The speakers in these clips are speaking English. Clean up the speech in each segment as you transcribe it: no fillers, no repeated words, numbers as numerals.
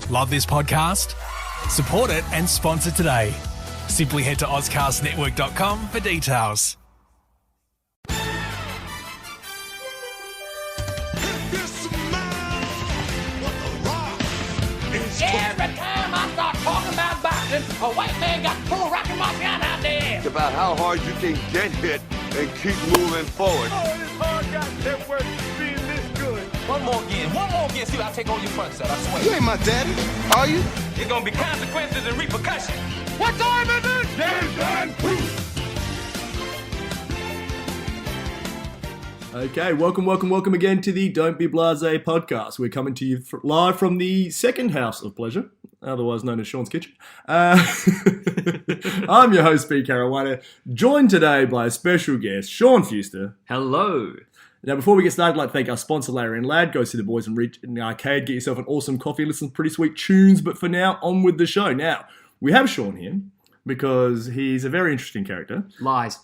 Love this podcast? Support it and sponsor today. Simply head to ozcastnetwork.com for details. Every time I start talking about boxing, a white man got to pull Rocky Marciano out there. It's about how hard you can get hit and keep moving forward. Oh, this hard goddamn work being this good. One more again, see what I take on your front side, I swear. You ain't my daddy, are you? There's gonna be consequences and repercussions. What time is it? Game time. Okay, welcome again to the Don't Be Blasé podcast. We're coming to you live from the second house of pleasure, otherwise known as Sean's kitchen. I'm your host, B. Caruana, joined today by a special guest, Sean Fewster. Hello. Now, before we get started, I'd like to thank our sponsor, Larry and Lad. Go see the boys in the arcade, get yourself an awesome coffee, listen to pretty sweet tunes. But for now, on with the show. Now, we have Sean here because he's a very interesting character. Lies.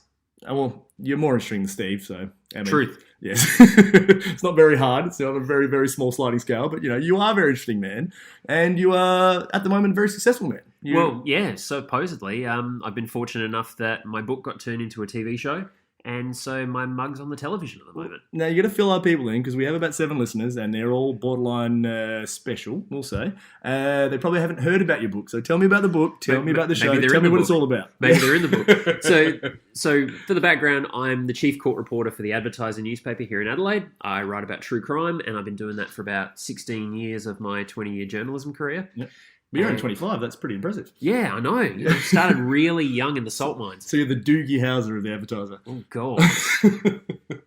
Well, you're more interesting than Steve, so... Truth. Yes. It's not very hard. It's on a very, very small sliding scale, but, you are a very interesting man, and you are, at the moment, a very successful man. Well, yeah, supposedly. I've been fortunate enough that my book got turned into a TV show, and so my mug's on the television at the moment. Now, you got to fill our people in, because we have about 7 listeners, and they're all borderline special, we'll say. They probably haven't heard about your book, so tell me about the book, tell me about the show, tell me what it's all about. Maybe they're in the book. So for the background, I'm the chief court reporter for the Advertiser newspaper here in Adelaide. I write about true crime, and I've been doing that for about 16 years of my 20-year journalism career. Yep. But you're only 25, that's pretty impressive. Yeah, I know. I started really young in the salt mines. So you're the Doogie Howser of the Advertiser. Oh, God.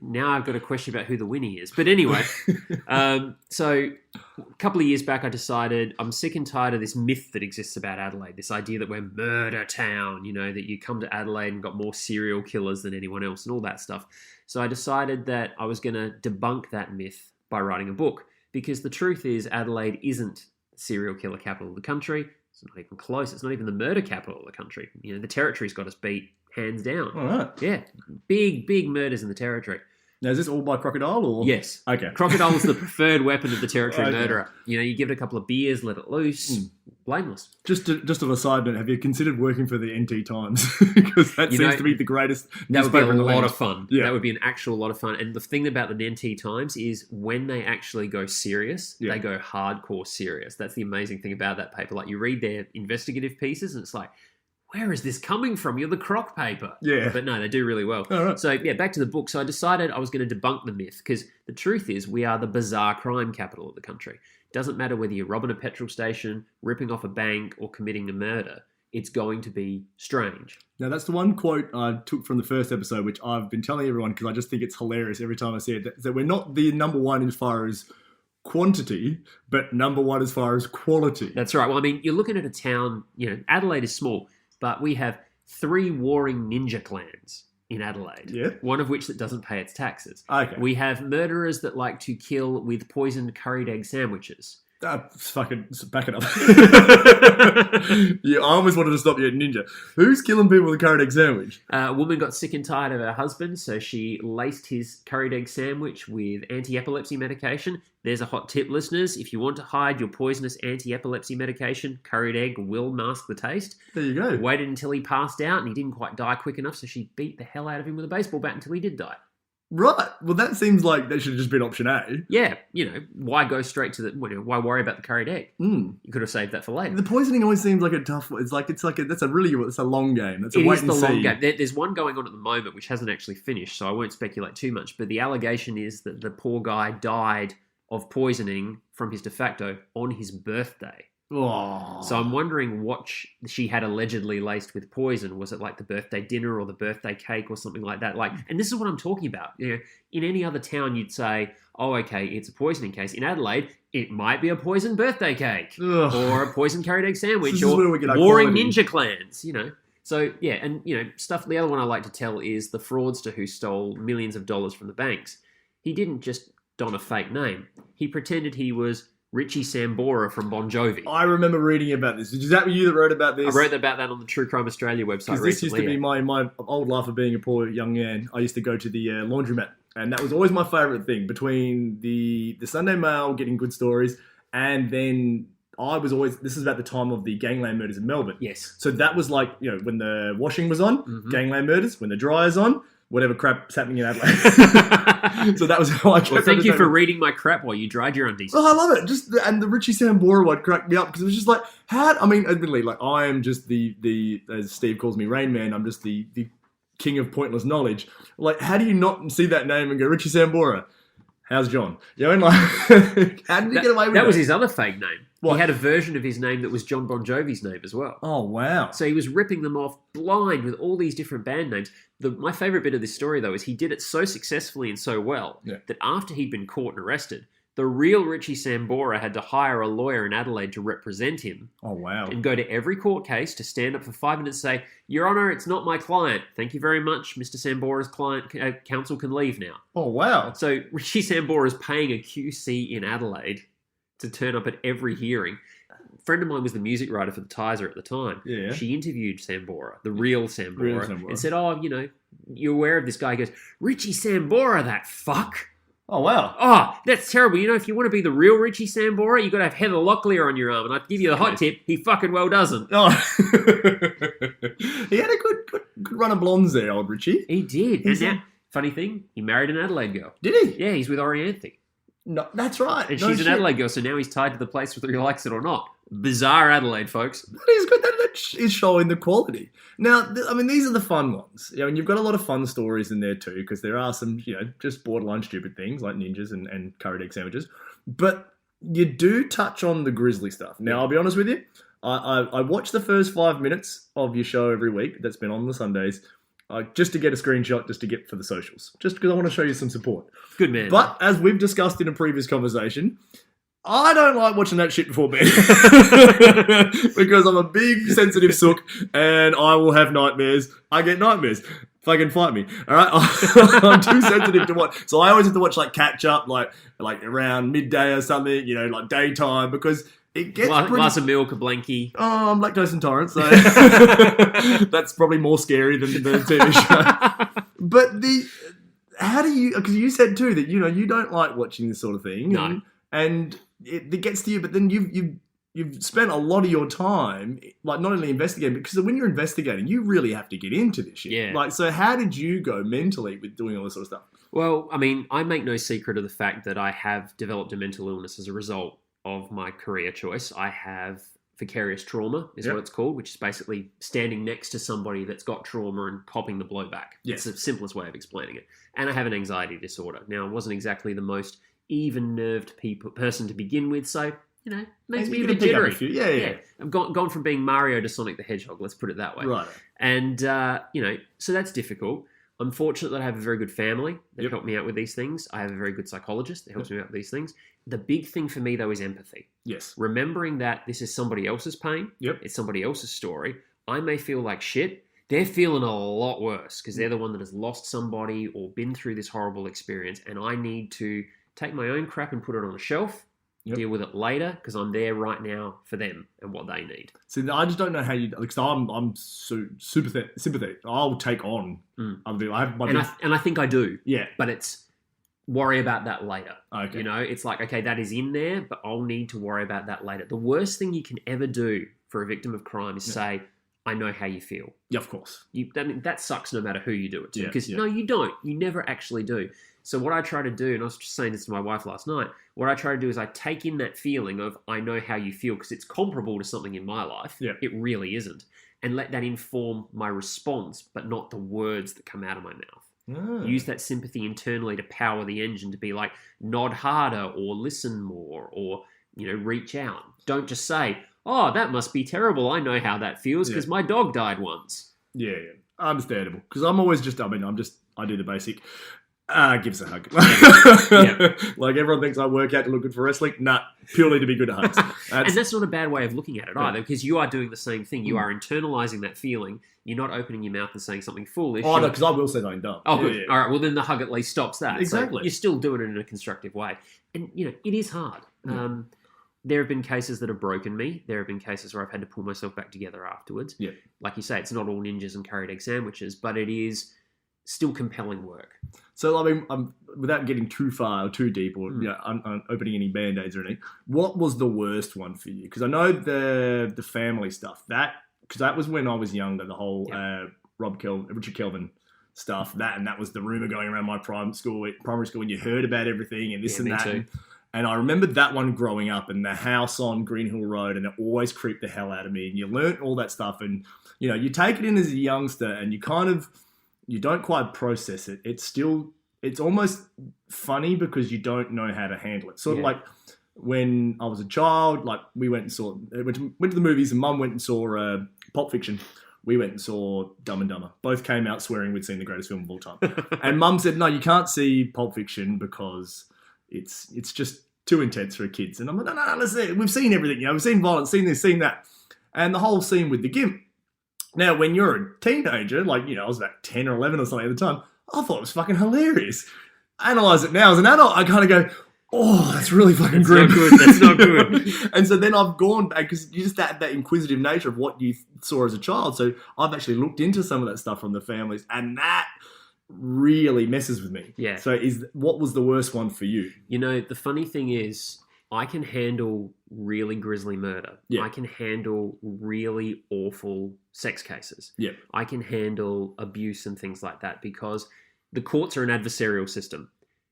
Now I've got a question about who the Winnie is. But anyway, so a couple of years back I decided I'm sick and tired of this myth that exists about Adelaide, this idea that we're murder town, that you come to Adelaide and got more serial killers than anyone else and all that stuff. So I decided that I was going to debunk that myth by writing a book, because the truth is Adelaide isn't serial killer capital of the country. It's not even close. It's not even the murder capital of the country. The territory's got us beat hands down. All right. Yeah. Big murders in the territory. Now, is this all by Crocodile or? Yes. Okay. Crocodile is the preferred weapon of the territory Okay. murderer. You give it a couple of beers, let it loose. Blameless. Just on a side note, have you considered working for the NT Times? Because that seems to be the greatest That would be newspaper a in the lot land. of fun. Yeah. That would be an actual lot of fun. And the thing about the NT Times is when they actually go serious, Yeah. they go hardcore serious. That's the amazing thing about that paper. Like, you read their investigative pieces and it's like, where is this coming from? You're the croc paper. Yeah. But no, they do really well. All right. So, yeah, back to the book. So I decided I was going to debunk the myth, because the truth is we are the bizarre crime capital of the country. Doesn't matter whether you're robbing a petrol station, ripping off a bank, or committing a murder. It's going to be strange. Now, that's the one quote I took from the first episode, which I've been telling everyone because I just think it's hilarious every time I see it, that we're not the number one as far as quantity, but number one as far as quality. That's right. Well, I mean, you're looking at a town, Adelaide is small, but we have 3 warring ninja clans in Adelaide. Yeah. One of which that doesn't pay its taxes. Okay. We have murderers that like to kill with poisoned curried egg sandwiches. Fucking back it up. Yeah, I almost wanted to stop you at ninja. Who's killing people with a curried egg sandwich? A woman got sick and tired of her husband, so she laced his curried egg sandwich with anti-epilepsy medication. There's a hot tip, listeners. If you want to hide your poisonous anti-epilepsy medication, curried egg will mask the taste. There you go. Waited until he passed out, and he didn't quite die quick enough, so she beat the hell out of him with a baseball bat until he did die. Right. Well, that seems like that should have just been option A. Yeah, why go straight to why worry about the curried egg? You could have saved that for later. The poisoning always seems like a tough. It's a long game. It's a It wait is and the see. long game. There's one going on at the moment which hasn't actually finished, so I won't speculate too much. But the allegation is that the poor guy died of poisoning from his de facto on his birthday. Oh. So I'm wondering what she had allegedly laced with poison. Was it like the birthday dinner or the birthday cake or something like that? And this is what I'm talking about. In any other town, you'd say, oh, okay, it's a poisoning case. In Adelaide, it might be a poisoned birthday cake or a poisoned curried egg sandwich This is where we or get our warring quality. ninja clans, So, yeah, and, stuff. The other one I like to tell is the fraudster who stole millions of dollars from the banks. He didn't just don a fake name. He pretended he was Richie Sambora from Bon Jovi. I remember reading about this. Is that you that wrote about this? I wrote about that on the True Crime Australia website Because this used to recently. be my old life of being a poor young man. I used to go to the laundromat, and that was always my favourite thing between the Sunday Mail getting good stories, and then I was always, this is about the time of the gangland murders in Melbourne. Yes. So that was like, when the washing was on, Mm-hmm. gangland murders, when the dryer's on, whatever crap's happening in Adelaide. So that was how I kept Well, thank you for understanding. reading my crap while you dried your undies. Oh, I love it. And the Richie Sambora one cracked me up because it was just like, admittedly, like I am just the as Steve calls me, Rain Man, I'm just the king of pointless knowledge. Like, how do you not see that name and go, Richie Sambora? How's John? And like, how did he get away with that? That was his other fake name. What? He had a version of his name that was John Bon Jovi's name as well. Oh, wow. So he was ripping them off blind with all these different band names. My favourite bit of this story, though, is he did it so successfully and so well that after he'd been caught and arrested, the real Richie Sambora had to hire a lawyer in Adelaide to represent him. Oh, wow. And go to every court case to stand up for 5 minutes and say, Your Honour, it's not my client. Thank you very much. Mr. Sambora's client counsel can leave now. Oh, wow. So Richie Sambora is paying a QC in Adelaide to turn up at every hearing. A friend of mine was the music writer for the Tizer at the time. Yeah. She interviewed Sambora, the real Sambora, Real Sambora. and said, you're aware of this guy? He goes, Richie Sambora, that fuck. Oh, wow. Oh, that's terrible. If you want to be the real Richie Sambora, you got to have Heather Locklear on your arm. And I'd give you the hot tip, he fucking well doesn't. Oh. He had a good run of blondes there, old Richie. He did. And now, funny thing, he married an Adelaide girl. Did he? Yeah, he's with Orianthe. No, that's right. And No she's shit. an Adelaide girl, so now he's tied to the place whether he likes it or not. Bizarre Adelaide, folks. That is good. That is showing the quality. Now, these are the fun ones. And you've got a lot of fun stories in there too, because there are some, just borderline stupid things like ninjas and curried egg sandwiches. But you do touch on the grisly stuff. Now, I'll be honest with you. I watch the first 5 minutes of your show every week that's been on the Sundays, just to get a screenshot, just to get for the socials, just because I want to show you some support. Good man. But as we've discussed in a previous conversation, I don't like watching that shit before bed because I'm a big sensitive sook and I will have nightmares. I get nightmares. Fucking fight me, all right? I'm too sensitive to watch, so I always have to watch like catch up, like around midday or something, like daytime, because it gets glass of milk, a blankie. Oh, I'm lactose intolerant, so that's probably more scary than the TV show. But how do you? Because you said too that you don't like watching this sort of thing, No. and it gets to you. But then you've spent a lot of your time like not only investigating, because when you're investigating, you really have to get into this shit. Yeah. Like, so how did you go mentally with doing all this sort of stuff? Well, I make no secret of the fact that I have developed a mental illness as a result of my career choice. I have vicarious trauma, is what it's called, which is basically standing next to somebody that's got trauma and copping the blowback. Yes. It's the simplest way of explaining it. And I have an anxiety disorder. Now, I wasn't exactly the most even-nerved person to begin with, so, makes me a bit jittery. Yeah. I've gone from being Mario to Sonic the Hedgehog, let's put it that way. Right. And, so that's difficult. I'm fortunate that I have a very good family that helped me out with these things. I have a very good psychologist that helps me out with these things. The big thing for me, though, is empathy. Yes. Remembering that this is somebody else's pain. Yep. It's somebody else's story. I may feel like shit. They're feeling a lot worse because they're the one that has lost somebody or been through this horrible experience. And I need to take my own crap and put it on a shelf, deal with it later, because I'm there right now for them and what they need. So I just don't know how you, because I'm so sympathetic. I'll take on other people. I think I do. Yeah. But it's worry about that later. Okay. It's like, okay, that is in there, but I'll need to worry about that later. The worst thing you can ever do for a victim of crime is say, I know how you feel. Yeah, of course. That sucks no matter who you do it to. Yeah, Because no, you don't. You never actually do. So what I try to do, and I was just saying this to my wife last night, what I try to do is I take in that feeling of I know how you feel because it's comparable to something in my life. Yeah. It really isn't. And let that inform my response, but not the words that come out of my mouth. Use that sympathy internally to power the engine to be like, nod harder or listen more or, reach out. Don't just say, oh, that must be terrible. I know how that feels because my dog died once. Yeah. Understandable. Because I'm always I do the basic, give us a hug. Like everyone thinks I work out to look good for wrestling. Nah, purely to be good at hugs. And that's not a bad way of looking at it either, because you are doing the same thing. You are internalizing that feeling. You're not opening your mouth and saying something foolish. Oh, no, because I will say something dumb. Oh, good. Yeah. All right, well, then the hug at least stops that. Exactly. So you're still doing it in a constructive way. And, it is hard. Yeah. There have been cases that have broken me. There have been cases where I've had to pull myself back together afterwards. Yeah. Like you say, it's not all ninjas and curried egg sandwiches, but it is still compelling work. So, I mean, without getting too far or too deep or opening any band-aids or anything, what was the worst one for you? Because I know the family stuff, because that was when I was younger, the whole Richard Kelvin stuff, that was the rumour going around my primary school when you heard about everything and this and that. Too. And I remembered that one growing up and the house on Green Hill Road, and it always creeped the hell out of me. And you learnt all that stuff, and you take it in as a youngster, and you don't quite process it. It's almost funny because you don't know how to handle it. Sort of like when I was a child, like we went to the movies, and Mum went and saw Pulp Fiction. We went and saw Dumb and Dumber. Both came out swearing we'd seen the greatest film of all time. And Mum said, no, you can't see Pulp Fiction because it's just too intense for kids. And I'm like, no, let's see it. We've seen everything. We've seen violence, seen this, seen that. And the whole scene with the gimp. Now, when you're a teenager, like, I was about 10 or 11 or something at the time, I thought it was fucking hilarious. Analyse it now as an adult, I kind of go, oh, that's really fucking grim. That's not good. And so then I've gone back, because you just had that inquisitive nature of what you saw as a child. So I've actually looked into some of that stuff from the families, and that really messes with me. Yeah. So what was the worst one for you? The funny thing is, I can handle really grisly murder. Yeah. I can handle really awful sex cases. Yeah. I can handle abuse and things like that, because the courts are an adversarial system.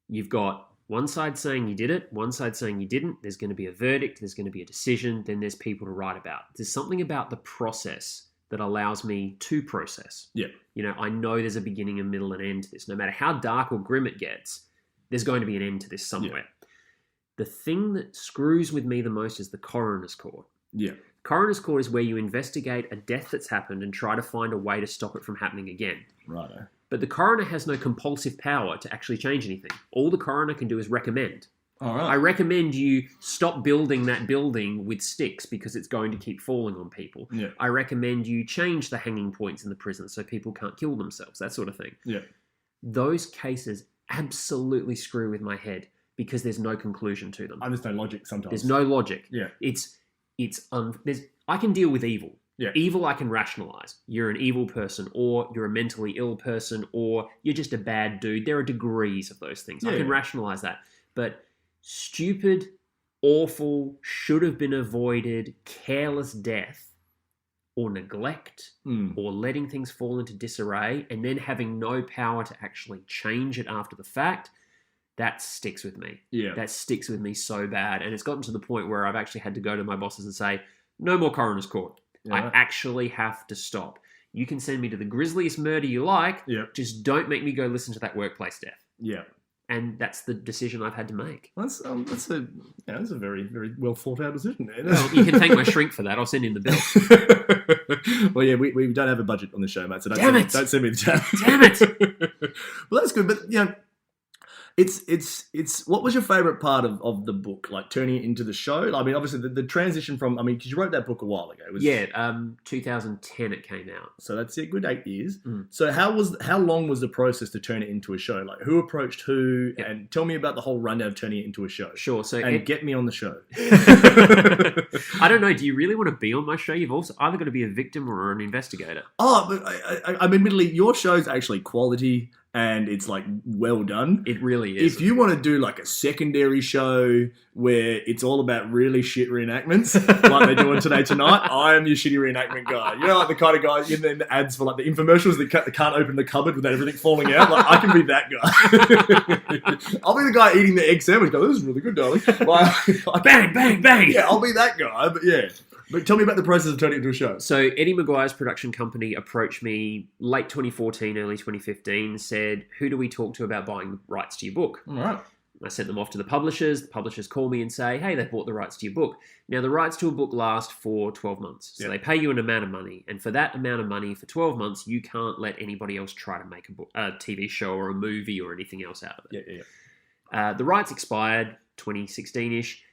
You've got one side saying you did it, one side saying you didn't. There's going to be a verdict, there's going to be a decision, then there's people to write about. There's something about the process that allows me to process. Yeah. I know there's a beginning, a middle, and end to this. No matter how dark or grim it gets, there's going to be an end to this somewhere. Yeah. The thing that screws with me the most is the coroner's court. Yeah. Coroner's court is where you investigate a death that's happened and try to find a way to stop it from happening again. Righto. But the coroner has no compulsive power to actually change anything. All the coroner can do is recommend. All right. I recommend you stop building that building with sticks because it's going to keep falling on people. Yeah. I recommend you change the hanging points in the prison so people can't kill themselves, that sort of thing. Yeah. Those cases absolutely screw with my head because there's no conclusion to them. There's no logic sometimes. There's no logic. Yeah. I can deal with evil. Yeah. Evil I can rationalize. You're an evil person, or you're a mentally ill person, or you're just a bad dude. There are degrees of those things. I can rationalize that. But stupid, awful, should have been avoided, careless death, or neglect, or letting things fall into disarray, and then having no power to actually change it after the fact, that sticks with me. Yeah. That sticks with me so bad. And it's gotten to the point where I've actually had to go to my bosses and say, no more coroner's court. Yeah. I actually have to stop. You can send me to the grisliest murder you like. Yeah. Just don't make me go listen to that workplace death. Yeah. And that's the decision I've had to make. That's a very, very well thought out decision. Well, you can thank my shrink for that. I'll send him the bill. Well, yeah, we don't have a budget on the show, mate. So don't send me the tab. Damn it! Well, that's good, but it's what was your favourite part of the book? Like turning it into the show? I mean, obviously the transition from, because you wrote that book a while ago. 2010 it came out. So that's a good 8 years. So how long was the process to turn it into a show? Like who approached who? Yep. And tell me about the whole rundown of turning it into a show. Sure. So get me on the show. I don't know. Do you really want to be on my show? You've also either got to be a victim or an investigator. Oh, but I mean, admittedly, your show's actually quality. And it's like well done. It really is. If you want to do like a secondary show where it's all about really shit reenactments, like they're doing Today Tonight, I am your shitty reenactment guy. You know, like the kind of guy in the ads for like the infomercials that can't open the cupboard without everything falling out. Like I can be that guy. I'll be the guy eating the egg sandwich. Go, this is really good, darling. Like, bang, bang, bang. Yeah, I'll be that guy. But yeah. But tell me about the process of turning it into a show. So Eddie Maguire's production company approached me late 2014, early 2015, said, who do we talk to about buying the rights to your book? All right. I sent them off to the publishers. The publishers call me and say, hey, they've bought the rights to your book. Now, the rights to a book last for 12 months. So they pay you an amount of money. And for that amount of money, for 12 months, you can't let anybody else try to make a TV show or a movie or anything else out of it. The rights expired 2016-ish.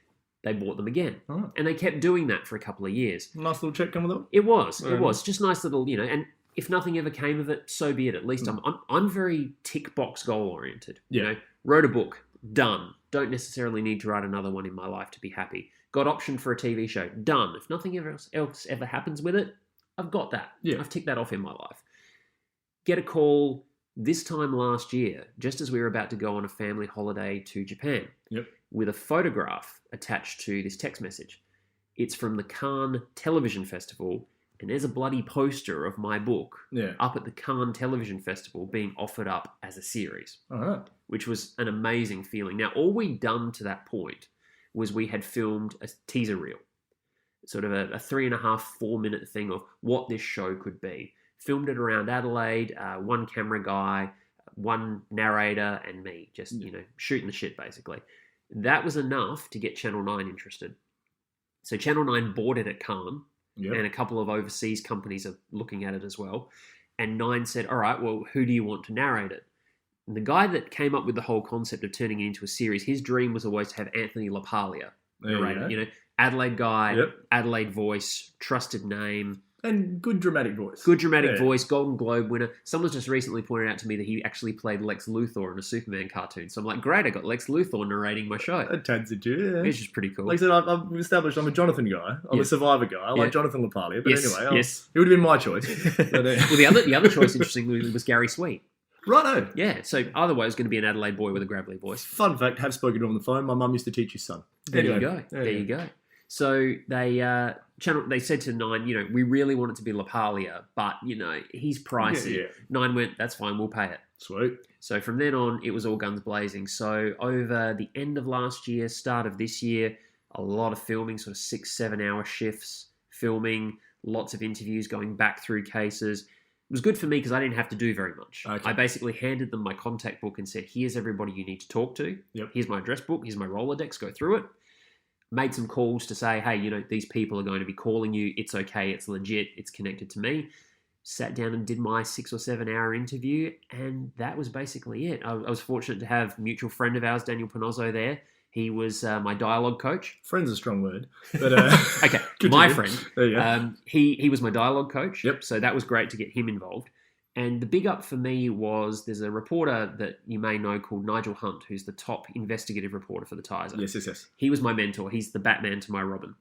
They bought them again. Oh. And they kept doing that for a couple of years. Nice little check coming with it? It was. Just nice little, and if nothing ever came of it, so be it. At least I'm very tick box goal oriented. Yeah. Wrote a book, done. Don't necessarily need to write another one in my life to be happy. Got optioned for a TV show, done. If nothing else ever happens with it, I've got that. Yeah. I've ticked that off in my life. Get a call This time last year, just as we were about to go on a family holiday to Japan, Yep. with a photograph attached to this text message. It's from the Cannes Television Festival, and there's a bloody poster of my book Yeah. up at the Cannes Television Festival being offered up as a series, All right. which was an amazing feeling. Now, all we'd done to that point was we had filmed a teaser reel, sort of a 3.5, 4-minute thing of what this show could be. Filmed it around Adelaide, one camera guy, one narrator, and me, just, shooting the shit, basically. That was enough to get Channel 9 interested. So Channel 9 bought it at Cannes, Yep. and a couple of overseas companies are looking at it as well. And 9 said, all right, well, who do you want to narrate it? And the guy that came up with the whole concept of turning it into a series, his dream was always to have Anthony LaPaglia There you narrate go. it. Adelaide guy, Yep. Adelaide voice, trusted name. And good dramatic voice. Good dramatic Yeah. voice, Golden Globe winner. Someone's just recently pointed out to me that he actually played Lex Luthor in a Superman cartoon. So I'm like, great, I got Lex Luthor narrating my show. That tads it, yeah. Which is pretty cool. Like I said, I've established I'm a Jonathan guy. I'm a Yes. Survivor guy. I like Yeah. Jonathan LaPaglia. But Yes, anyway, yes. it would have been my choice. But, Well, the other choice, interestingly, was Gary Sweet. righto. Yeah, so either way, it was going to be an Adelaide boy with a gravelly voice. Fun fact, have spoken to him on the phone. My mum used to teach his son. There you Anyway, go. There you go. So they said to 9, we really want it to be LaPaglia, but he's pricey. Yeah. 9 went, that's fine, we'll pay it. Sweet. So from then on, it was all guns blazing. So over the end of last year, start of this year, a lot of filming, sort of 6-7 hour shifts, filming, lots of interviews, going back through cases. It was good for me because I didn't have to do very much. Okay. I basically handed them my contact book and said, here's everybody you need to talk to. Yep. Here's my address book. Here's my Rolodex. Go through it. Made some calls to say, hey, these people are going to be calling you. It's okay. It's legit. It's connected to me. Sat down and did my 6 or 7 hour interview, and that was basically it. I was fortunate to have a mutual friend of ours, Daniel Panozzo, there. He was my dialogue coach. Friend's a strong word. But, Okay, continue. my friend. There you go. He was my dialogue coach. Yep. So that was great to get him involved. And the big up for me was there's a reporter that you may know called Nigel Hunt, who's the top investigative reporter for the Tizer. Yes. He was my mentor. He's the Batman to my Robin.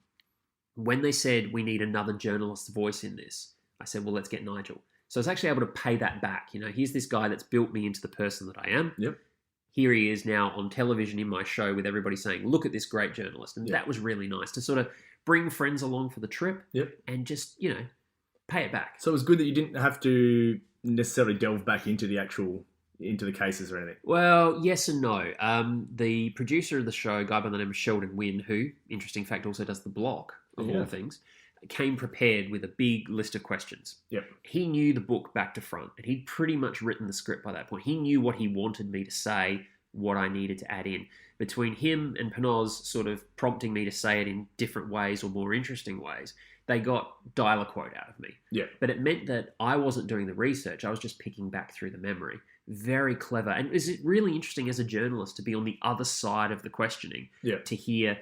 When they said we need another journalist's voice in this, I said, well, let's get Nigel. So I was actually able to pay that back. Here's this guy that's built me into the person that I am. Yep. Here he is now on television in my show with everybody saying, look at this great journalist. And that was really nice to sort of bring friends along for the trip and just, pay it back. So it was good that you didn't have to necessarily delve back into the cases or anything. Well, yes and no. The producer of the show, a guy by the name of Sheldon Wynn, who, interesting fact, also does the block of all things, came prepared with a big list of questions. Yep. He knew the book back to front, and he'd pretty much written the script by that point. He knew what he wanted me to say, what I needed to add in. Between him and Panoz sort of prompting me to say it in different ways or more interesting ways, they got dial-a-quote out of me. Yeah. But it meant that I wasn't doing the research. I was just picking back through the memory. Very clever. And is it really interesting as a journalist to be on the other side of the questioning? Yeah. To hear,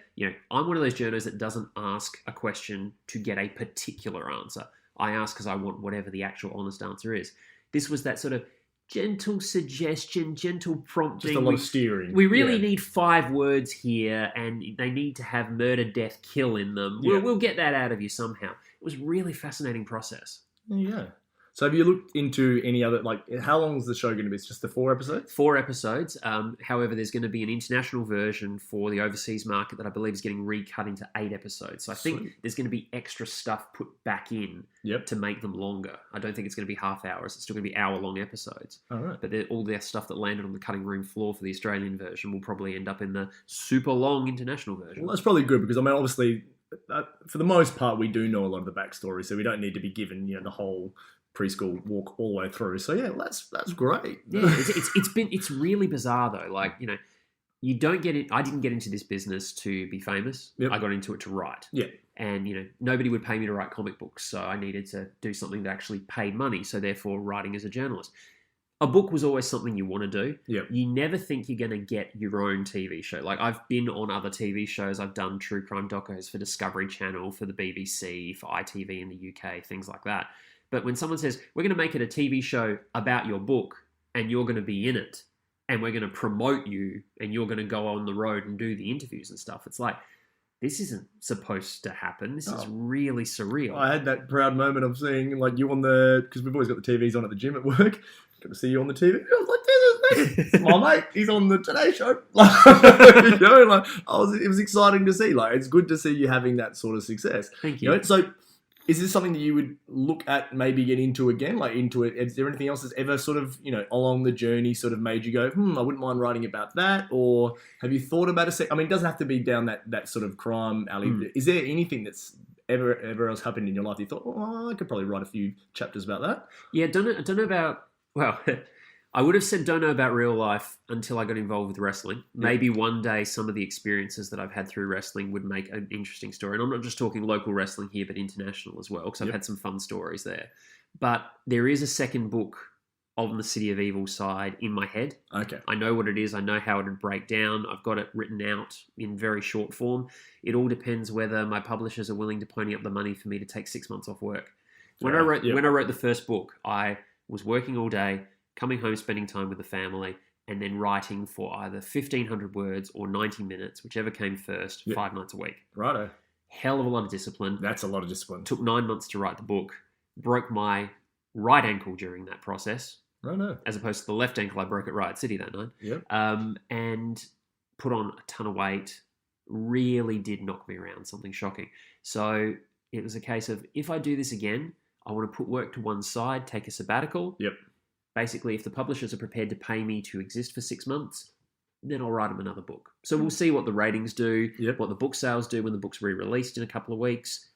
I'm one of those journalists that doesn't ask a question to get a particular answer. I ask because I want whatever the actual honest answer is. This was that sort of gentle suggestion, gentle prompting. Just a lot of steering. We really need 5 words here, and they need to have murder, death, kill in them. Yeah. We'll get that out of you somehow. It was a really fascinating process. Yeah. So have you looked into any other, how long is the show going to be? It's just the 4 episodes? 4 episodes. However, there's going to be an international version for the overseas market that I believe is getting recut into 8 episodes. So I think there's going to be extra stuff put back in to make them longer. I don't think it's going to be half hours. It's still going to be hour-long episodes. All right. But all the stuff that landed on the cutting room floor for the Australian version will probably end up in the super long international version. Well, that's probably good because, obviously, for the most part, we do know a lot of the backstory, so we don't need to be given, the whole preschool walk all the way through. So yeah, that's great. Yeah, it's really bizarre though. You don't get it. I didn't get into this business to be famous. Yep. I got into it to write. Yeah. And nobody would pay me to write comic books, so I needed to do something that actually paid money. So therefore, writing as a journalist. A book was always something you want to do. Yep. You never think you're going to get your own TV show. I've been on other TV shows. I've done true crime docos for Discovery Channel, for the BBC, for ITV in the UK, things like that. But when someone says, we're going to make it a TV show about your book and you're going to be in it and we're going to promote you and you're going to go on the road and do the interviews and stuff, it's like, this isn't supposed to happen. This is really surreal. I had that proud moment of seeing like you on the, because we've always got the TVs on at the gym at work. Got to see you on the TV. I was like, this is my mate. He's on the Today Show. It was exciting to see. Like, it's good to see you having that sort of success. Thank you. You know, so, is this something that you would look at maybe get into again? Like, into it? Is there anything else that's ever sort of, along the journey sort of made you go, I wouldn't mind writing about that? Or have you thought about I mean, it doesn't have to be down that sort of crime alley. Is there anything that's ever else happened in your life that you thought, I could probably write a few chapters about that? Yeah, don't know about... Well, I would have said don't know about real life until I got involved with wrestling. Maybe one day some of the experiences that I've had through wrestling would make an interesting story. And I'm not just talking local wrestling here, but international as well, because I've had some fun stories there. But there is a second book on the City of Evil side in my head. Okay. I know what it is. I know how it would break down. I've got it written out in very short form. It all depends whether my publishers are willing to pony up the money for me to take 6 months off work. When I wrote the first book, I was working all day, coming home, spending time with the family, and then writing for either 1,500 words or 90 minutes, whichever came first, 5 nights a week. Righto. Hell of a lot of discipline. That's a lot of discipline. Took 9 months to write the book. Broke my right ankle during that process. Oh, no. As opposed to the left ankle I broke at Riot City that night. Yep. And put on a ton of weight. Really did knock me around, something shocking. So it was a case of, if I do this again, I want to put work to one side, take a sabbatical. Yep. Basically, if the publishers are prepared to pay me to exist for 6 months, then I'll write them another book. So we'll see what the ratings do, what the book sales do when the book's re-released in a couple of weeks.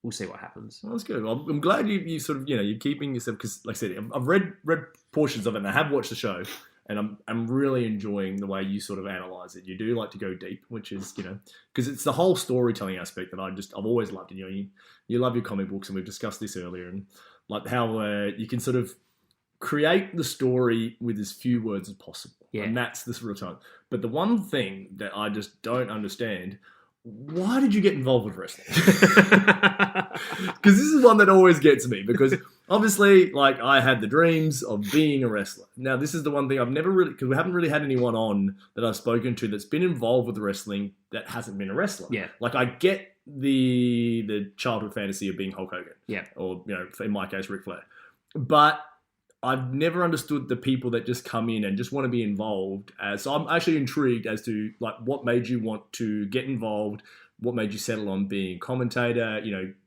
We'll see what happens. Well, that's good. Well, I'm glad you sort of, you're keeping yourself, because like I said, I've read portions of it and I have watched the show, and I'm really enjoying the way you sort of analyse it. You do like to go deep, which is, because it's the whole storytelling aspect that I've always loved. And, you love your comic books, and we've discussed this earlier, and like how you can sort of create the story with as few words as possible. Yeah. And that's the sort of time. But the one thing that I just don't understand, why did you get involved with wrestling? Because this is one that always gets me, because obviously, like, I had the dreams of being a wrestler. Now, this is the one thing I've never really, because we haven't really had anyone on that I've spoken to that's been involved with wrestling that hasn't been a wrestler. Yeah. Like, I get the childhood fantasy of being Hulk Hogan. Yeah. Or, in my case, Ric Flair. But I've never understood the people that just come in and just want to be involved. So I'm actually intrigued as to, like, what made you want to get involved, what made you settle on being a commentator,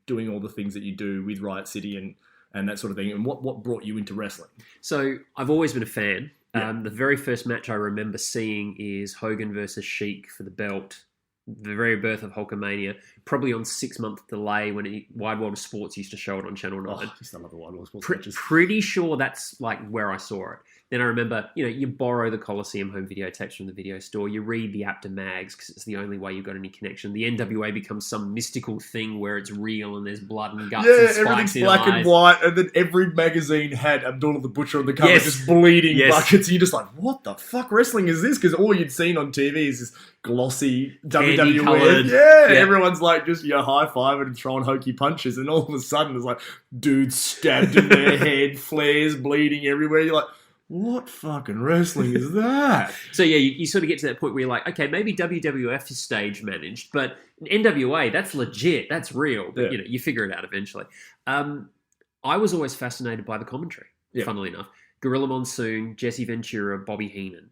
doing all the things that you do with Riot City and that sort of thing, and what brought you into wrestling? So I've always been a fan. Yeah. The very first match I remember seeing is Hogan versus Sheik for the belt, the very birth of Hulkamania, probably on 6-month delay when Wide World of Sports used to show it on Channel 9. Oh, I just love the Wide World of Sports matches. Pretty sure that's like where I saw it. Then I remember, you borrow the Coliseum home videotapes from the video store. You read the Apta mags because it's the only way you've got any connection. The NWA becomes some mystical thing where it's real and there's blood and guts and spikes everything's black in and eyes. white, and then every magazine had Abdullah the Butcher on the cover, just bleeding buckets. And you're just like, what the fuck wrestling is this? Because all you'd seen on TV is this glossy WWE. Candy-coloured. Yeah, everyone's like just high-fiving and throwing hokey punches, and all of a sudden there's like dudes stabbed in their head, flares bleeding everywhere. You're like, what fucking wrestling is that? So yeah, you sort of get to that point where you're like, okay, maybe WWF is stage managed, but NWA, that's legit, that's real. But you figure it out eventually. I was always fascinated by the commentary, funnily enough. Gorilla Monsoon, Jesse Ventura, Bobby Heenan.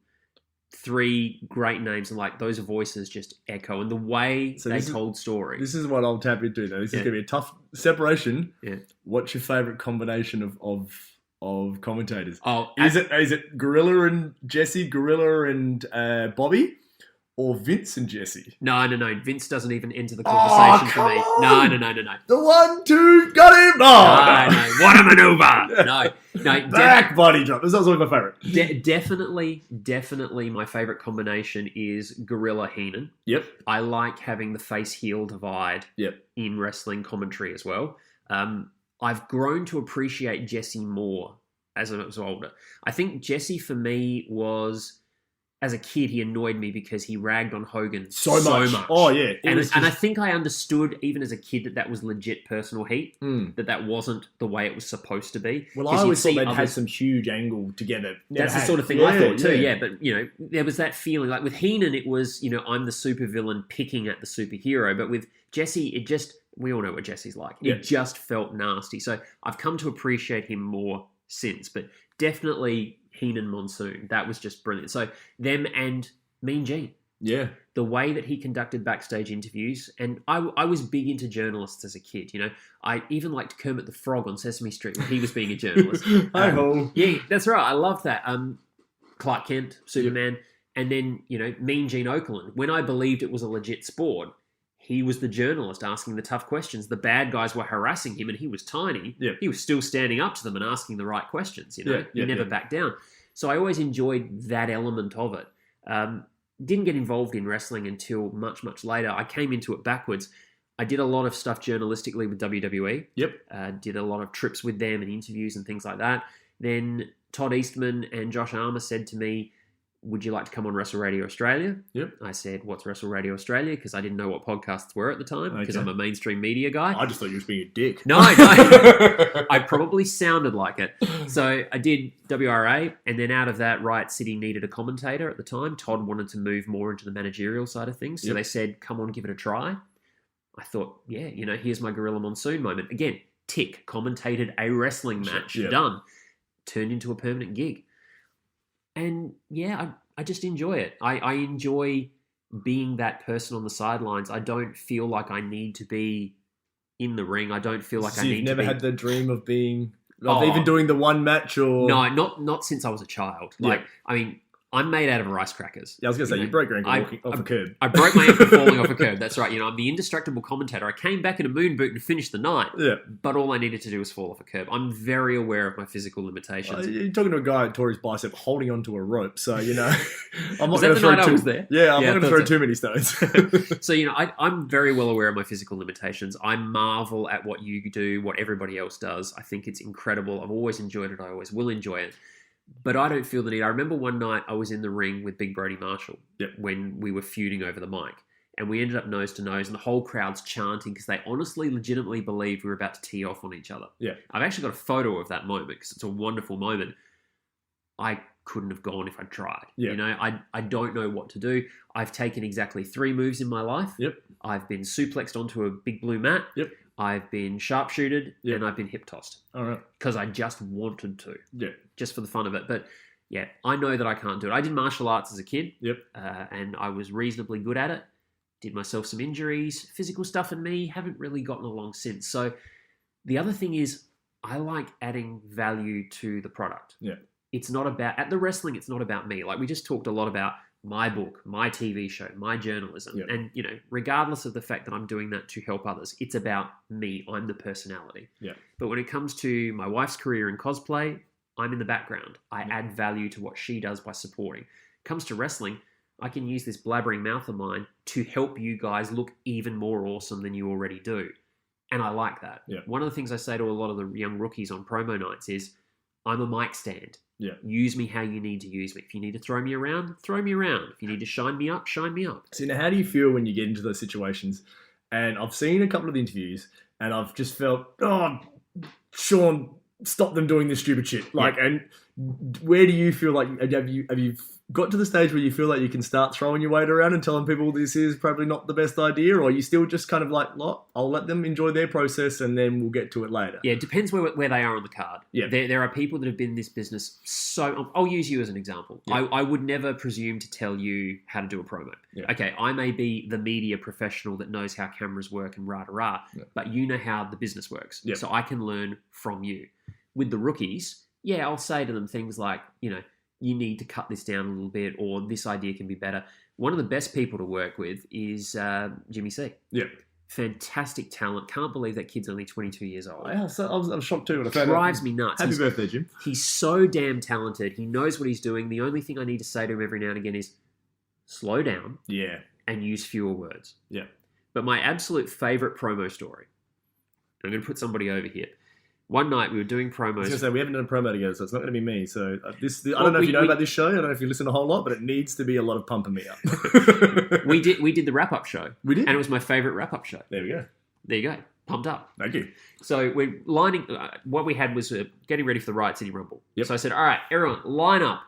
3 great names, and like those voices just echo, and the way they told stories. This is what I'll tap into though. This is going to be a tough separation. Yeah. What's your favourite combination of commentators? Oh, is it Gorilla and Jesse, Gorilla and Bobby, or Vince and Jesse? No. Vince doesn't even enter the conversation for me. On. No. The 1, 2, got him! Oh, no. What a maneuver! No. Back body drop. That's always my favourite. Definitely my favourite combination is Gorilla Heenan. Yep. I like having the face-heel divide Yep. in wrestling commentary as well. I've grown to appreciate Jesse more as I was older. I think Jesse for me was as a kid, he annoyed me because he ragged on Hogan So much. Oh, yeah. And I think I understood, even as a kid, that was legit personal heat, that wasn't the way it was supposed to be. Well, I always thought they'd had some huge angle together. That's the sort of thing I thought too, But, there was that feeling. Like with Heenan, it was, I'm the supervillain picking at the superhero. But with Jesse, we all know what Jesse's like. It just felt nasty. So I've come to appreciate him more since. But definitely Heenan Monsoon. That was just brilliant. So them and Mean Gene. Yeah. The way that he conducted backstage interviews. And I was big into journalists as a kid, I even liked Kermit the Frog on Sesame Street when he was being a journalist. Hi-ho. Yeah, that's right. I love that. Clark Kent, Superman. Yep. And then, Mean Gene Okerlund. When I believed it was a legit sport, he was the journalist asking the tough questions. The bad guys were harassing him and he was tiny. Yep. He was still standing up to them and asking the right questions, He never backed down. So I always enjoyed that element of it. Didn't get involved in wrestling until much, much later. I came into it backwards. I did a lot of stuff journalistically with WWE. Yep. Did a lot of trips with them and interviews and things like that. Then Todd Eastman and Josh Armour said to me, would you like to come on Wrestle Radio Australia? Yep. I said, what's Wrestle Radio Australia? Because I didn't know what podcasts were at the time, because I'm a mainstream media guy. I just thought you were being a dick. No. I probably sounded like it. So I did WRA, and then out of that, Riot City needed a commentator at the time. Todd wanted to move more into the managerial side of things. So they said, come on, give it a try. I thought, here's my Gorilla Monsoon moment. Again, tick, commentated a wrestling match, done. Turned into a permanent gig. And I just enjoy it. I enjoy being that person on the sidelines. I don't feel like I need to be in the ring. I don't feel like I need to be... You've never had the dream of being... even doing the one match or... No, not since I was a child. I'm made out of rice crackers. Yeah, I was going to say, you broke your ankle walking off a curb. I broke my ankle falling off a curb. That's right. I'm the indestructible commentator. I came back in a moon boot and finished the night. Yeah. But all I needed to do was fall off a curb. I'm very aware of my physical limitations. You're talking to a guy who tore his bicep holding onto a rope. So, I'm not going to throw I was there? Yeah, I'm not going to throw too many stones. So, I'm very well aware of my physical limitations. I marvel at what you do, what everybody else does. I think it's incredible. I've always enjoyed it. I always will enjoy it. But I don't feel the need. I remember one night I was in the ring with Big Brody Marshall when we were feuding over the mic. And we ended up nose to nose, and the whole crowd's chanting because they honestly, legitimately believed we were about to tee off on each other. Yeah. I've actually got a photo of that moment because it's a wonderful moment. I couldn't have gone if I'd tried. Yeah. I don't know what to do. I've taken exactly 3 moves in my life. Yep. I've been suplexed onto a big blue mat. Yep. I've been sharpshooted, and I've been hip tossed. All right. Because I just wanted to. Yeah. Just for the fun of it. But I know that I can't do it. I did martial arts as a kid. Yep. And I was reasonably good at it. Did myself some injuries. Physical stuff and me haven't really gotten along since. So the other thing is I like adding value to the product. Yeah. It's not about, at the wrestling, it's not about me. Like we just talked a lot about my book, my TV show, my journalism. Yep. And, regardless of the fact that I'm doing that to help others, it's about me. I'm the personality. Yeah. But when it comes to my wife's career in cosplay, I'm in the background. I add value to what she does by supporting. Comes to wrestling, I can use this blabbering mouth of mine to help you guys look even more awesome than you already do. And I like that. Yeah. One of the things I say to a lot of the young rookies on promo nights is, I'm a mic stand. Yeah. Use me how you need to use me. If you need to throw me around, throw me around. If you need to shine me up, shine me up. So now, how do you feel when you get into those situations? And I've seen a couple of the interviews, and I've just felt, Sean, stop them doing this stupid shit. And where do you feel like, have you got to the stage where you feel like you can start throwing your weight around and telling people this is probably not the best idea, or are you still just kind of like, I'll let them enjoy their process and then we'll get to it later? Yeah, it depends where they are on the card. Yeah. There are people that have been in this business I'll use you as an example. Yeah. I would never presume to tell you how to do a promo. Yeah. Okay, I may be the media professional that knows how cameras work and rah-rah, but you know how the business works. Yeah. So I can learn from you. With the rookies, I'll say to them things like, you need to cut this down a little bit, or this idea can be better. One of the best people to work with is Jimmy C. Yeah. Fantastic talent. Can't believe that kid's only 22 years old. I was shocked too when I found out. Drives me nuts. Happy birthday, Jim. He's so damn talented. He knows what he's doing. The only thing I need to say to him every now and again is slow down and use fewer words. Yeah. But my absolute favourite promo story, I'm going to put somebody over here. one night we were doing I was promos. going to say, we haven't done a promo together, so it's not going to be me. So I don't know if you know about this show. I don't know if you listen a whole lot, but it needs to be a lot of pumping me up. We did the wrap-up show. We did? And it was my favourite wrap-up show. There we go. There you go. Pumped up. Thank you. So we're lining... what we had was getting ready for the Riot City Rumble. Yep. So I said, all right, everyone, line up.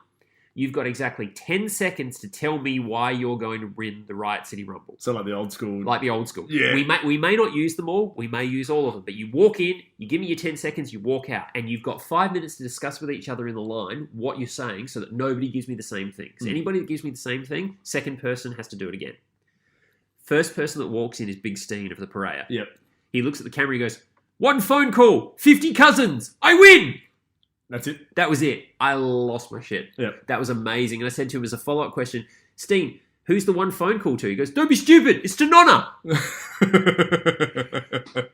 You've got exactly 10 seconds to tell me why you're going to win the Riot City Rumble. So like the old school. Like the old school. Yeah. We may not use them all. We may use all of them. But you walk in, you give me your 10 seconds, you walk out. And you've got 5 minutes to discuss with each other in the line what you're saying so that nobody gives me the same thing. So anybody that gives me the same thing, second person has to do it again. First person that walks in is Big Steen of the Pariah. Yep. He looks at the camera, he goes, 1 phone call, 50 cousins, I win! That's it. That was it. I lost my shit. Yep. That was amazing. And I said to him as a follow-up question, Steen, who's the 1 phone call to? He goes, don't be stupid. It's to Nonna.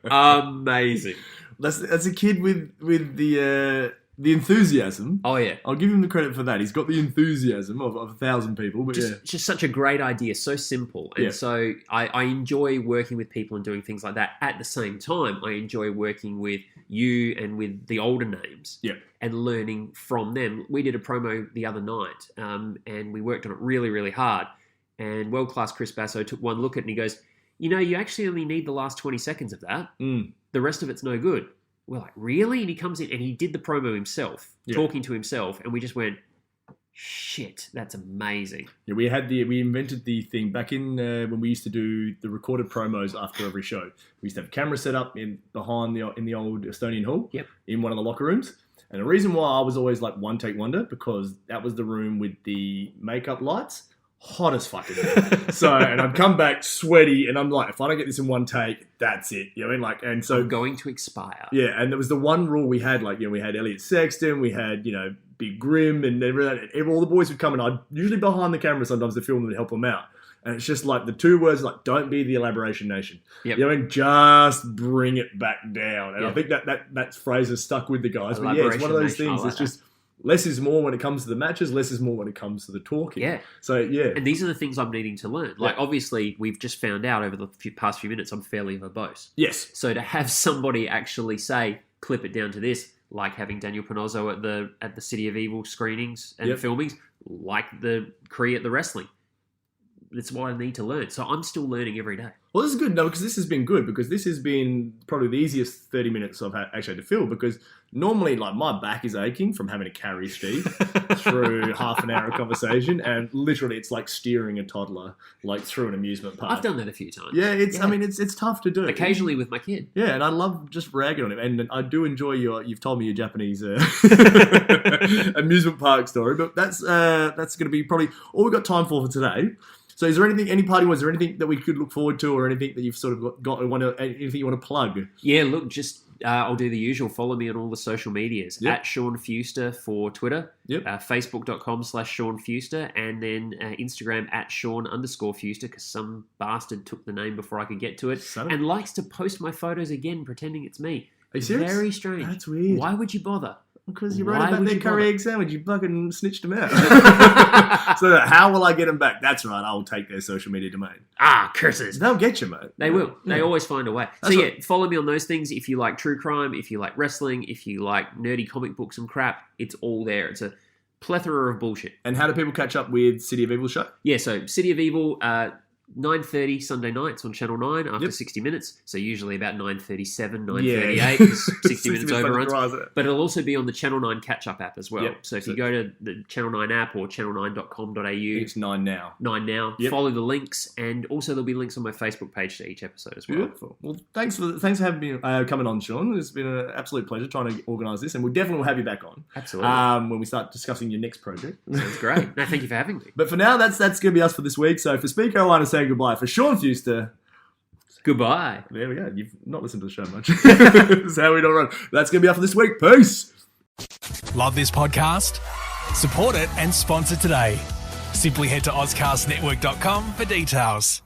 Amazing. That's a kid with the enthusiasm. Oh, yeah. I'll give him the credit for that. He's got the enthusiasm of 1,000 people. But Just such a great idea. So simple. And so I enjoy working with people and doing things like that. At the same time, I enjoy working with you and with the older names. Yeah. And learning from them. We did a promo the other night, and we worked on it really, really hard. And world-class Chris Basso took one look at it and he goes, you actually only need the last 20 seconds of that. The rest of it's no good. We're like, really? And he comes in and he did the promo himself, talking to himself, and we just went, shit, that's amazing. Yeah, we invented the thing back in when we used to do the recorded promos after every show. We used to have cameras set up in the old Estonian Hall, in one of the locker rooms. And the reason why I was always like one take wonder, because that was the room with the makeup lights, hot as fucking hell. So, and I'd come back sweaty, and I'm like, if I don't get this in one take, that's it. You know what I mean? Like, and so I'm going to expire. Yeah, and there was the one rule we had, like, we had Elliot Sexton, we had, Big Grim, and all the boys would come, and I'd usually behind the camera sometimes to film them and help them out. And it's just like the 2 words, like, don't be the elaboration nation. Yep. You know what I mean? Just bring it back down. And I think that phrase has stuck with the guys. But yeah, it's one of those things. It's just less is more when it comes to the matches, less is more when it comes to the talking. Yeah. So, yeah. And these are the things I'm needing to learn. Like, obviously, we've just found out over the past few minutes I'm fairly verbose. Yes. So to have somebody actually say, clip it down to this, like having Daniel Panozzo at the City of Evil screenings and filmings, like the Cree at the wrestling. That's what I need to learn. So I'm still learning every day. Well, this is good. No, because this has been good, because this has been probably the easiest 30 minutes I've actually had to fill, because normally, like, my back is aching from having to carry Steve through half an hour of conversation, and literally it's like steering a toddler, like, through an amusement park. I've done that a few times. Yeah, I mean, it's tough to do. Occasionally with my kid. Yeah, and I love just ragging on him. And I do enjoy you've told me your Japanese amusement park story, but that's going to be probably all we've got time for today. So is there anything, any party, was there anything that we could look forward to, or anything that you've sort of got anything you want to plug? Yeah, look, just I'll do the usual. Follow me on all the social medias. At Sean Fewster for Twitter. Facebook.com/Sean Fewster, and then Instagram at Sean_Fewster, because some bastard took the name before I could get to it. And likes to post my photos again, pretending it's me. Are you serious? Very strange. That's weird. Why would you bother? Because you wrote about their curry egg sandwich. You fucking snitched them out. So how will I get them back? That's right. I will take their social media domain. Curses. They'll get you, mate. They will. They always find a way. That's so follow me on those things. If you like true crime, if you like wrestling, if you like nerdy comic books and crap, it's all there. It's a plethora of bullshit. And how do people catch up with City of Evil show? Yeah, so City of Evil, 9:30 Sunday nights on Channel 9 after 60 minutes. So usually about 9:37, 9:38, 60 minutes overruns. But it'll also be on the Channel 9 catch-up app as well. Yep. So if you go to the Channel 9 app or channel9.com.au. It's 9 now. 9 now. Yep. Follow the links, and also there'll be links on my Facebook page to each episode as well. Beautiful. Well, thanks for having me coming on, Sean. It's been an absolute pleasure trying to organise this, and we definitely will have you back on. Absolutely. When we start discussing your next project. Sounds great. No, thank you for having me. But for now, that's going to be us for this week. So for Speaker, I want to say goodbye. For Sean Fewster, goodbye. There we go. You've not listened to the show much. This is how we don't run. That's going to be up for this week. Peace. Love this podcast? Support it and sponsor today. Simply head to OzcastNetwork.com for details.